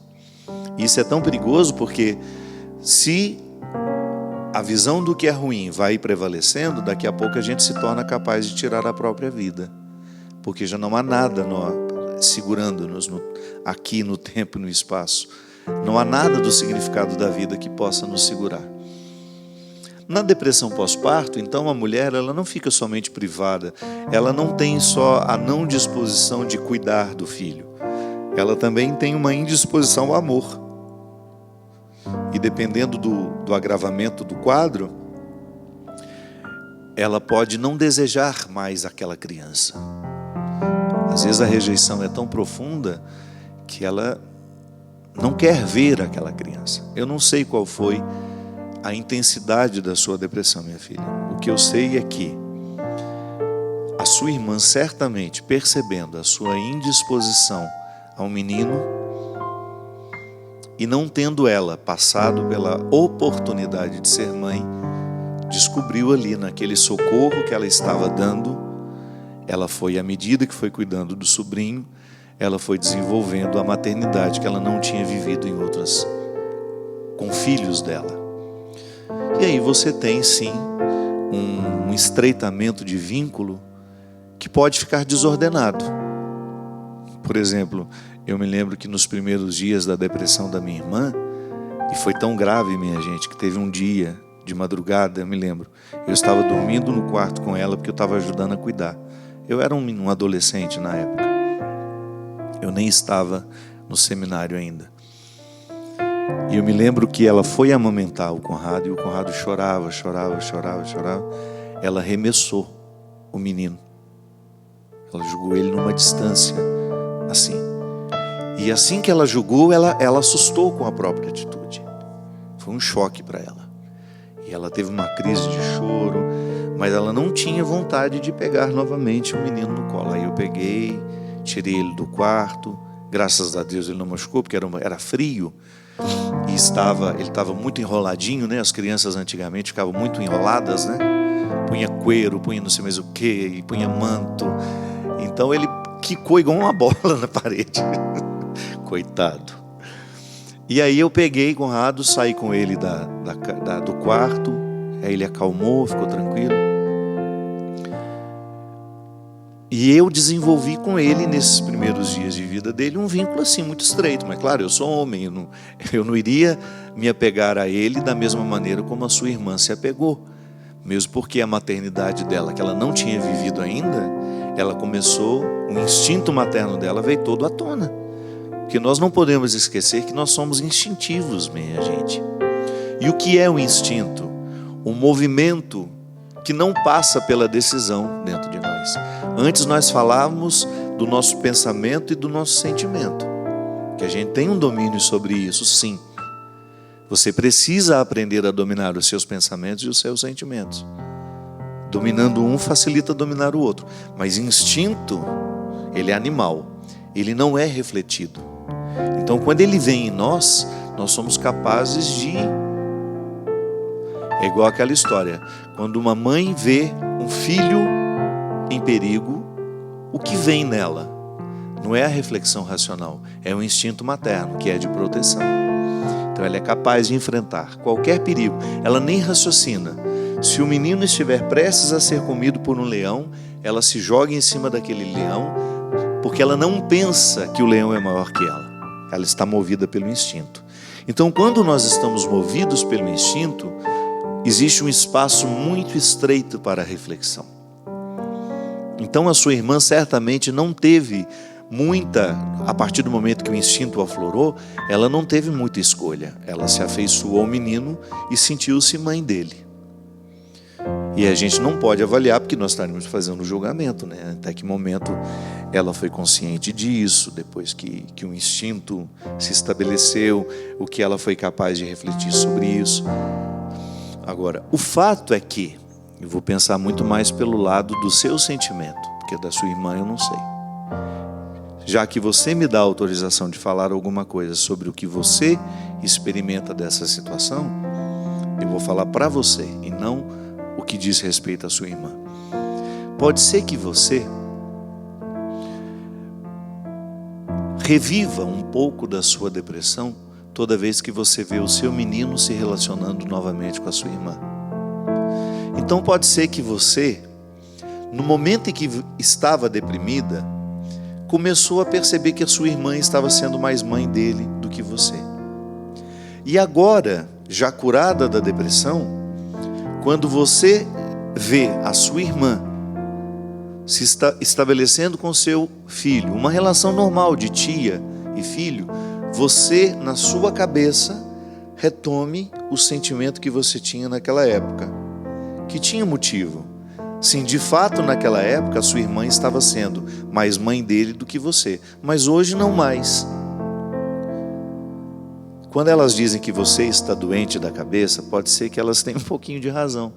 E isso é tão perigoso porque se a visão do que é ruim vai prevalecendo, daqui a pouco a gente se torna capaz de tirar a própria vida. Porque já não há nada segurando-nos aqui no tempo e no espaço. Não há nada do significado da vida que possa nos segurar. Na depressão pós-parto, então, a mulher ela não fica somente privada, ela não tem só a não disposição de cuidar do filho, ela também tem uma indisposição ao amor. E dependendo do agravamento do quadro, ela pode não desejar mais aquela criança. Às vezes a rejeição é tão profunda que ela não quer ver aquela criança. Eu não sei qual foi a intensidade da sua depressão, minha filha. O que eu sei é que a sua irmã, certamente percebendo a sua indisposição ao menino e não tendo ela passado pela oportunidade de ser mãe, descobriu ali naquele socorro que ela estava dando, ela foi, à medida que foi cuidando do sobrinho, ela foi desenvolvendo a maternidade que ela não tinha vivido em outras, com filhos dela. E aí você tem sim um estreitamento de vínculo que pode ficar desordenado. Por exemplo, Eu me lembro que nos primeiros dias da depressão da minha irmã, e foi tão grave, minha gente, que teve um dia de madrugada, eu me lembro, eu estava dormindo no quarto com ela porque eu estava ajudando a cuidar. Eu era um adolescente na época, eu nem estava no seminário ainda. E eu me lembro que ela foi amamentar o Conrado, e o Conrado chorava. Ela arremessou o menino. Ela jogou ele numa distância, assim. E assim que ela jogou, ela assustou com a própria atitude. Foi um choque para ela. E ela teve uma crise de choro, mas ela não tinha vontade de pegar novamente o menino no colo. Aí eu peguei, tirei ele do quarto. Graças a Deus ele não machucou, porque era frio. E ele estava muito enroladinho, né? As crianças antigamente ficavam muito enroladas, né? Punha cueiro, punha não sei mais o que, e punha manto. Então ele quicou igual uma bola na parede. Coitado. E aí eu peguei Conrado, saí com ele do quarto. Aí ele acalmou, ficou tranquilo. E eu desenvolvi com ele, nesses primeiros dias de vida dele, um vínculo assim muito estreito. Mas claro, eu sou homem, eu não iria me apegar a ele da mesma maneira como a sua irmã se apegou. Mesmo porque a maternidade dela, que ela não tinha vivido ainda, ela começou, o instinto materno dela veio todo à tona. Porque nós não podemos esquecer que nós somos instintivos, minha gente. E o que é o instinto? Um movimento que não passa pela decisão dentro de nós. Antes nós falávamos do nosso pensamento e do nosso sentimento, que a gente tem um domínio sobre isso, sim. Você precisa aprender a dominar os seus pensamentos e os seus sentimentos. Dominando um facilita dominar o outro. Mas instinto, ele é animal, ele não é refletido. Então quando ele vem em nós somos capazes de... É igual aquela história, quando uma mãe vê um filho em perigo, o que vem nela? Não é a reflexão racional, é o instinto materno, que é de proteção. Então ela é capaz de enfrentar qualquer perigo, ela nem raciocina. Se o menino estiver prestes a ser comido por um leão, ela se joga em cima daquele leão, porque ela não pensa que o leão é maior que ela. Ela está movida pelo instinto. Então quando nós estamos movidos pelo instinto, existe um espaço muito estreito para a reflexão. Então a sua irmã certamente não teve muita, a partir do momento que o instinto aflorou, ela não teve muita escolha. Ela se afeiçoou ao menino e sentiu-se mãe dele. E a gente não pode avaliar, porque nós estaríamos fazendo um julgamento, né? Até que momento ela foi consciente disso, depois que o instinto se estabeleceu, o que ela foi capaz de refletir sobre isso. Agora, o fato é que, eu vou pensar muito mais pelo lado do seu sentimento, porque da sua irmã eu não sei. Já que você me dá autorização de falar alguma coisa sobre o que você experimenta dessa situação, eu vou falar para você e não o que diz respeito à sua irmã. Pode ser que você reviva um pouco da sua depressão toda vez que você vê o seu menino se relacionando novamente com a sua irmã. Então pode ser que você, no momento em que estava deprimida, começou a perceber que a sua irmã estava sendo mais mãe dele do que você. E agora, já curada da depressão, quando você vê a sua irmã se estabelecendo com seu filho, uma relação normal de tia e filho, você, na sua cabeça, retome o sentimento que você tinha naquela época, que tinha motivo. Sim, de fato, naquela época, a sua irmã estava sendo mais mãe dele do que você, mas hoje não mais. Quando elas dizem que você está doente da cabeça, pode ser que elas tenham um pouquinho de razão.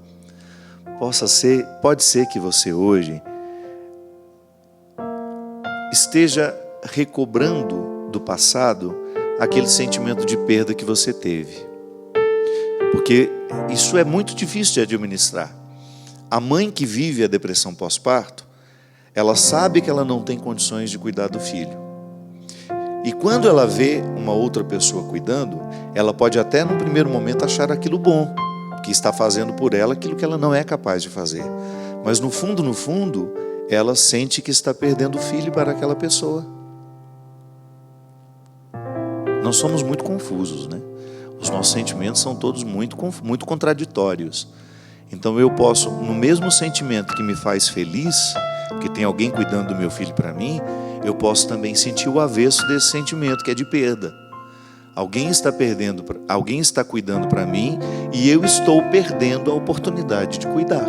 Pode ser que você hoje esteja recobrando do passado aquele sentimento de perda que você teve. Porque isso é muito difícil de administrar. A mãe que vive a depressão pós-parto, ela sabe que ela não tem condições de cuidar do filho. E quando ela vê uma outra pessoa cuidando, ela pode até no primeiro momento achar aquilo bom, que está fazendo por ela aquilo que ela não é capaz de fazer. Mas no fundo, ela sente que está perdendo o filho para aquela pessoa. Nós somos muito confusos, né? Os nossos sentimentos são todos muito contraditórios. Então eu posso, no mesmo sentimento que me faz feliz, que tem alguém cuidando do meu filho para mim, eu posso também sentir o avesso desse sentimento, que é de perda. Alguém está cuidando para mim e eu estou perdendo a oportunidade de cuidar.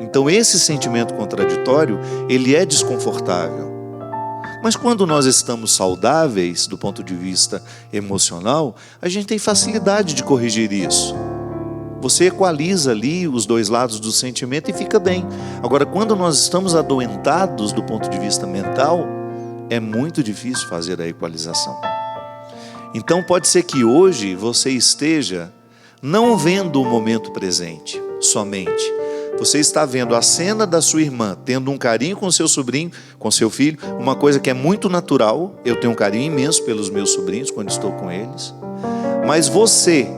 Então esse sentimento contraditório, ele é desconfortável. Mas quando nós estamos saudáveis do ponto de vista emocional, a gente tem facilidade de corrigir isso. Você equaliza ali os dois lados do sentimento e fica bem. Agora, quando nós estamos adoentados do ponto de vista mental, é muito difícil fazer a equalização. Então pode ser que hoje você esteja não vendo o momento presente somente. Você está vendo a cena da sua irmã tendo um carinho com seu sobrinho, com seu filho, uma coisa que é muito natural. Eu tenho um carinho imenso pelos meus sobrinhos quando estou com eles. Mas você,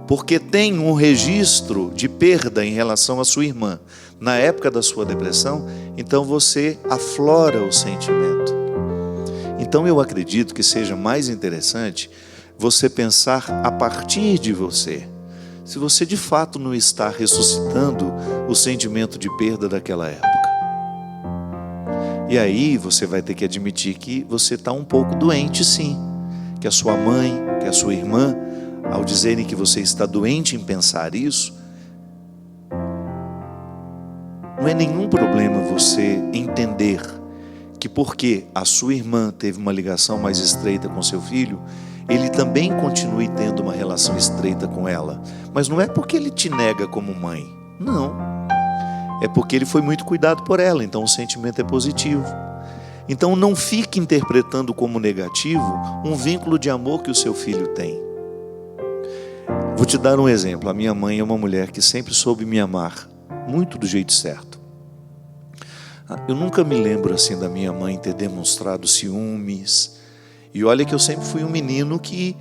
porque tem um registro de perda em relação à sua irmã na época da sua depressão, então você aflora o sentimento. Então eu acredito que seja mais interessante você pensar a partir de você. Se você de fato não está ressuscitando o sentimento de perda daquela época. E aí você vai ter que admitir que você está um pouco doente, sim. Que a sua mãe, que a sua irmã, ao dizerem que você está doente em pensar isso, não é nenhum problema você entender que porque a sua irmã teve uma ligação mais estreita com seu filho, ele também continue tendo uma relação estreita com ela. Mas não é porque ele te nega como mãe. Não. É porque ele foi muito cuidado por ela, então o sentimento é positivo. Então não fique interpretando como negativo um vínculo de amor que o seu filho tem. Vou te dar um exemplo. A minha mãe é uma mulher que sempre soube me amar, muito do jeito certo. Eu nunca me lembro assim da minha mãe ter demonstrado ciúmes. E olha que eu sempre fui um menino que,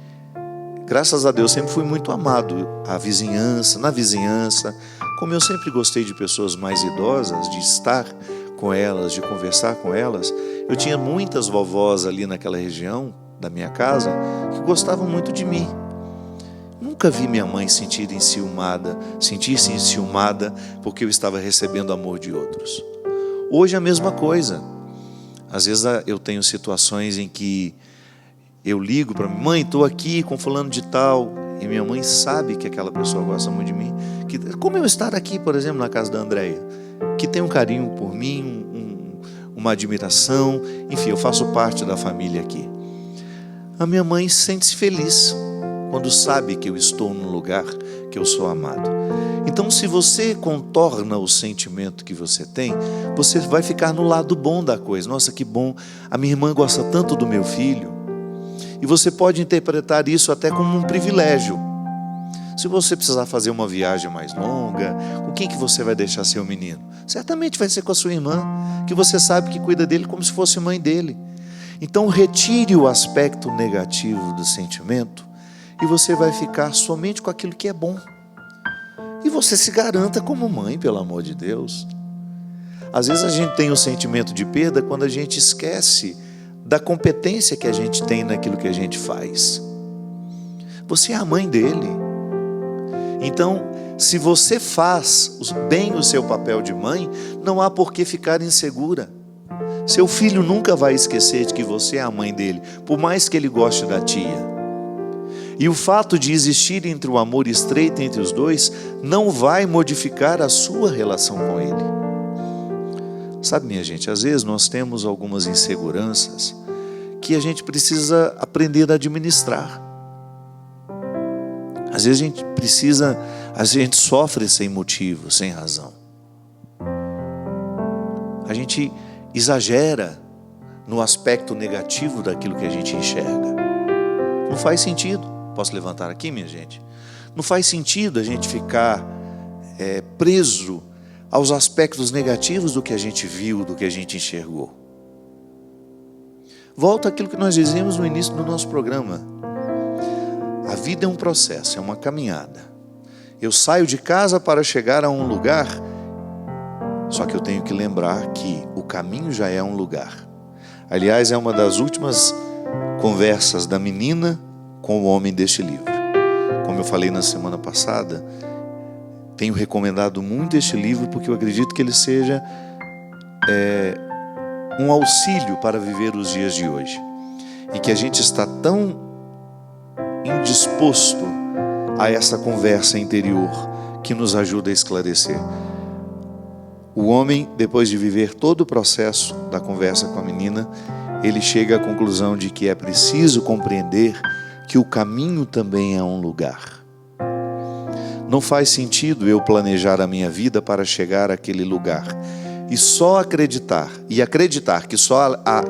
graças a Deus, sempre fui muito amado na vizinhança. Como eu sempre gostei de pessoas mais idosas, de estar com elas, de conversar com elas, eu tinha muitas vovós ali naquela região da minha casa que gostavam muito de mim. Nunca vi minha mãe sentir-se enciumada porque eu estava recebendo amor de outros. Hoje a mesma coisa. Às vezes eu tenho situações em que eu ligo para minha mãe, estou aqui com fulano de tal, e minha mãe sabe que aquela pessoa gosta muito de mim. Como eu estar aqui, por exemplo, na casa da Andréia, que tem um carinho por mim, uma admiração, enfim, eu faço parte da família aqui. A minha mãe sente-se feliz quando sabe que eu estou num lugar que eu sou amado. Então, se você contorna o sentimento que você tem, você vai ficar no lado bom da coisa. Nossa, que bom, a minha irmã gosta tanto do meu filho. E você pode interpretar isso até como um privilégio. Se você precisar fazer uma viagem mais longa, com quem que você vai deixar seu menino? Certamente vai ser com a sua irmã, que você sabe que cuida dele como se fosse mãe dele. Então retire o aspecto negativo do sentimento e você vai ficar somente com aquilo que é bom. E você se garanta como mãe, pelo amor de Deus. Às vezes a gente tem um sentimento de perda quando a gente esquece da competência que a gente tem naquilo que a gente faz. Você é a mãe dele. Então, se você faz bem o seu papel de mãe, não há por que ficar insegura. Seu filho nunca vai esquecer de que você é a mãe dele, por mais que ele goste da tia. E o fato de existir entre o amor estreito entre os dois não vai modificar a sua relação com ele. Sabe, minha gente, às vezes nós temos algumas inseguranças que a gente precisa aprender a administrar. Às vezes a gente sofre sem motivo, sem razão. A gente exagera no aspecto negativo daquilo que a gente enxerga. Não faz sentido. Posso levantar aqui, minha gente? Não faz sentido a gente ficar preso aos aspectos negativos do que a gente viu, do que a gente enxergou. Volta àquilo que nós dizíamos no início do nosso programa. A vida é um processo, é uma caminhada. Eu saio de casa para chegar a um lugar, só que eu tenho que lembrar que o caminho já é um lugar. Aliás, é uma das últimas conversas da menina com o homem deste livro. Como eu falei na semana passada, tenho recomendado muito este livro porque eu acredito que ele seja um auxílio para viver os dias de hoje, em que a gente está tão indisposto a essa conversa interior que nos ajuda a esclarecer. O homem, depois de viver todo o processo da conversa com a menina, ele chega à conclusão de que é preciso compreender que o caminho também é um lugar. Não faz sentido eu planejar a minha vida para chegar àquele lugar e só acreditar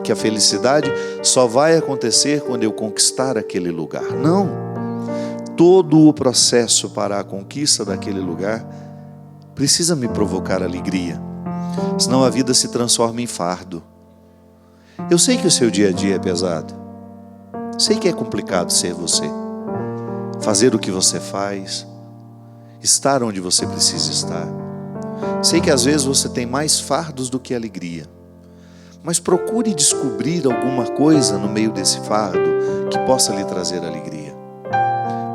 que a felicidade só vai acontecer quando eu conquistar aquele lugar. Não. Todo o processo para a conquista daquele lugar precisa me provocar alegria, senão a vida se transforma em fardo. Eu sei que o seu dia a dia é pesado, sei que é complicado ser você, fazer o que você faz, estar onde você precisa estar. Sei que às vezes você tem mais fardos do que alegria, mas procure descobrir alguma coisa no meio desse fardo que possa lhe trazer alegria,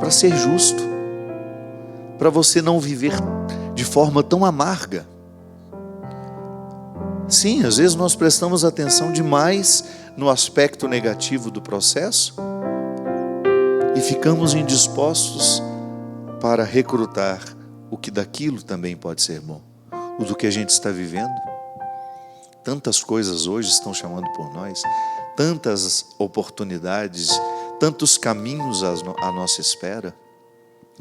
para ser justo, para você não viver de forma tão amarga. Sim, às vezes nós prestamos atenção demais no aspecto negativo do processo e ficamos indispostos para recrutar o que daquilo também pode ser bom, o do que a gente está vivendo. Tantas coisas hoje estão chamando por nós, tantas oportunidades, tantos caminhos à nossa espera,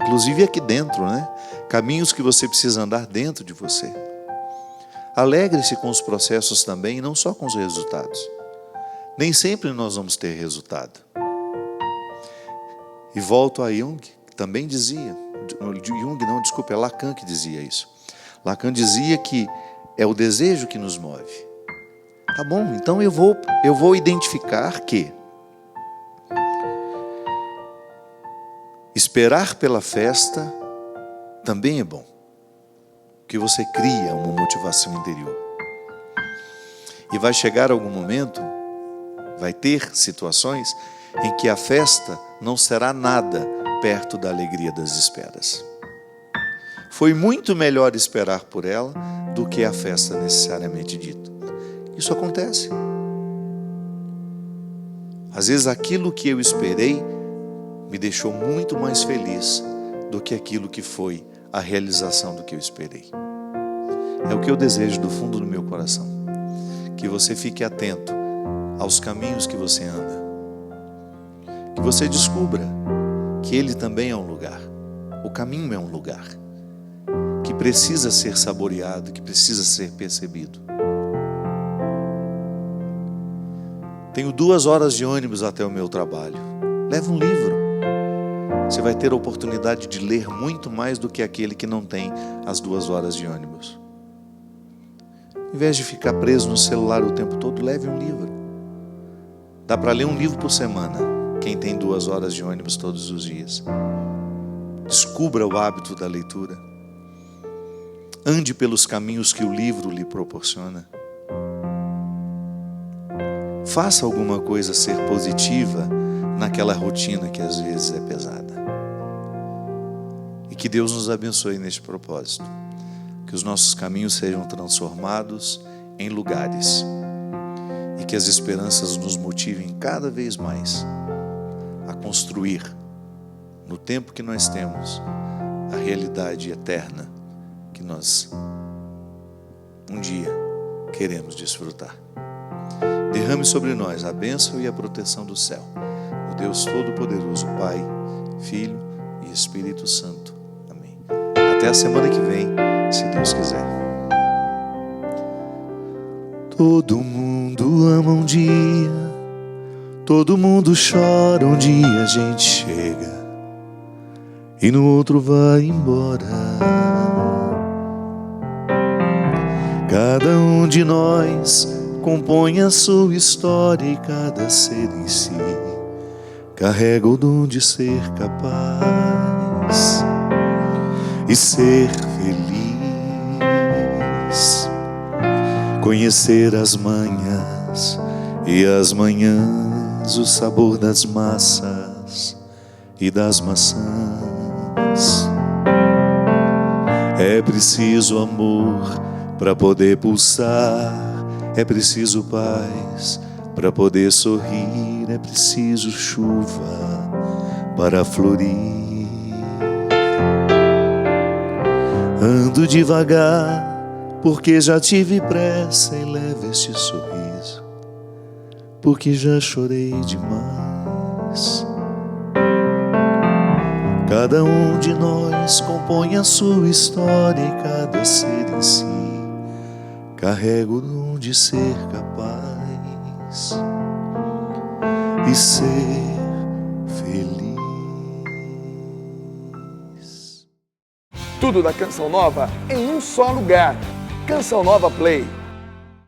inclusive aqui dentro, né? Caminhos que você precisa andar dentro de você. Alegre-se com os processos também, e não só com os resultados. Nem sempre nós vamos ter resultado. E volto a Jung, que também dizia, é Lacan que dizia isso. Lacan dizia que é o desejo que nos move. Tá bom, então eu vou identificar que esperar pela festa também é bom, porque você cria uma motivação interior. E vai chegar algum momento, vai ter situações em que a festa não será nada perto da alegria das esperas. Foi muito melhor esperar por ela do que a festa necessariamente dita. Isso acontece. Às vezes aquilo que eu esperei me deixou muito mais feliz do que aquilo que foi a realização do que eu esperei. É o que eu desejo do fundo do meu coração, que você fique atento aos caminhos que você anda, que você descubra que ele também é um lugar, o caminho é um lugar, que precisa ser saboreado, que precisa ser percebido. Tenho 2 horas de ônibus até o meu trabalho. Leva um livro. Você vai ter a oportunidade de ler muito mais do que aquele que não tem as 2 horas de ônibus. Em vez de ficar preso no celular o tempo todo, leve um livro. Dá para ler um livro por semana, quem tem 2 horas de ônibus todos os dias. Descubra o hábito da leitura. Ande pelos caminhos que o livro lhe proporciona. Faça alguma coisa ser positiva naquela rotina que às vezes é pesada. E que Deus nos abençoe neste propósito. Que os nossos caminhos sejam transformados em lugares. E que as esperanças nos motivem cada vez mais a construir, no tempo que nós temos, a realidade eterna que nós um dia queremos desfrutar. Derrame sobre nós a bênção e a proteção do céu, o Deus Todo-Poderoso, Pai, Filho e Espírito Santo. Amém. Até a semana que vem, se Deus quiser. Todo mundo ama um dia, todo mundo chora um dia a gente chega e no outro vai embora. Cada um de nós compõe a sua história e cada ser em si carrega o dom de ser capaz e ser feliz, conhecer as manhas e as manhãs o sabor das massas e das maçãs. É preciso amor para poder pulsar, é preciso paz para poder sorrir, é preciso chuva para florir. Ando devagar porque já tive pressa e levo este sorriso, porque já chorei demais. Cada um de nós compõe a sua história e cada ser em si carrega o dom de ser capaz e ser feliz. Tudo da Canção Nova em um só lugar. Canção Nova Play.